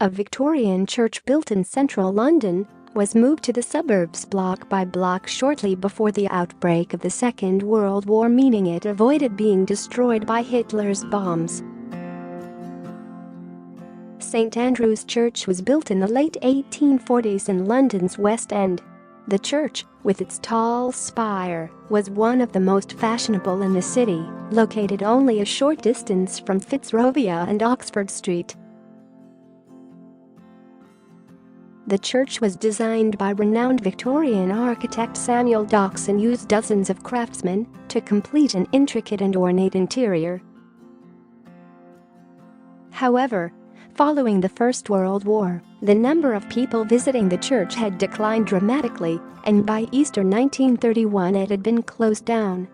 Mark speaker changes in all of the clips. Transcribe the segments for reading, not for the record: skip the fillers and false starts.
Speaker 1: a Victorian church built in central London, was moved to the suburbs block by block shortly before the outbreak of the Second World War, meaning it avoided being destroyed by Hitler's bombs. St Andrew's Church was built in the late 1840s in London's West End. The church, with its tall spire, was one of the most fashionable in the city, located only a short distance from Fitzrovia and Oxford Street. The church was designed by renowned Victorian architect Samuel Dawkes and used dozens of craftsmen to complete an intricate and ornate interior. However, following the First World War, the number of people visiting the church had declined dramatically, and by Easter 1931 it had been closed down.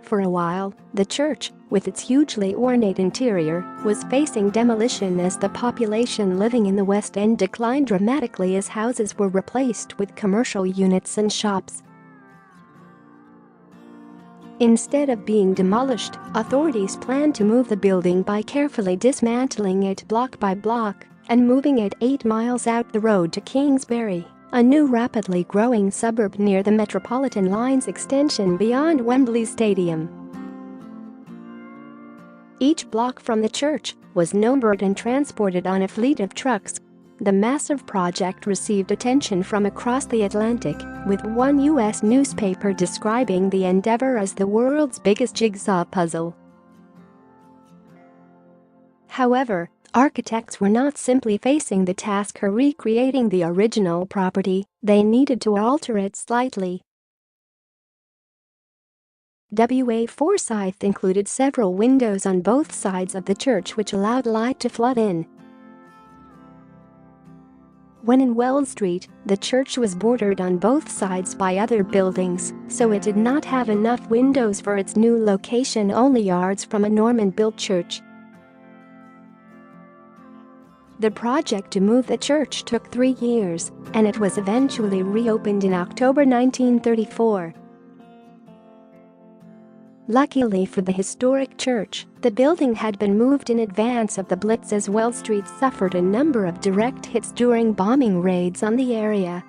Speaker 1: For a while, the church, with its hugely ornate interior, was facing demolition as the population living in the West End declined dramatically as houses were replaced with commercial units and shops. Instead of being demolished, authorities planned to move the building by carefully dismantling it block by block and moving it 8 miles out the road to Kingsbury, a new rapidly growing suburb near the Metropolitan Line's extension beyond Wembley Stadium. Each block from the church was numbered and transported on a fleet of trucks. The massive project received attention from across the Atlantic, with one U.S. newspaper describing the endeavor as the world's biggest jigsaw puzzle. However, architects were not simply facing the task of recreating the original property, they needed to alter it slightly. A Forsyth included several windows on both sides of the church which allowed light to flood in. When in Wells Street, the church was bordered on both sides by other buildings, so it did not have enough windows for its new location, only yards from a Norman-built church. The project to move the church took 3 years, and it was eventually reopened in October 1934. Luckily for the historic church, the building had been moved in advance of the Blitz, as Wells Street suffered a number of direct hits during bombing raids on the area.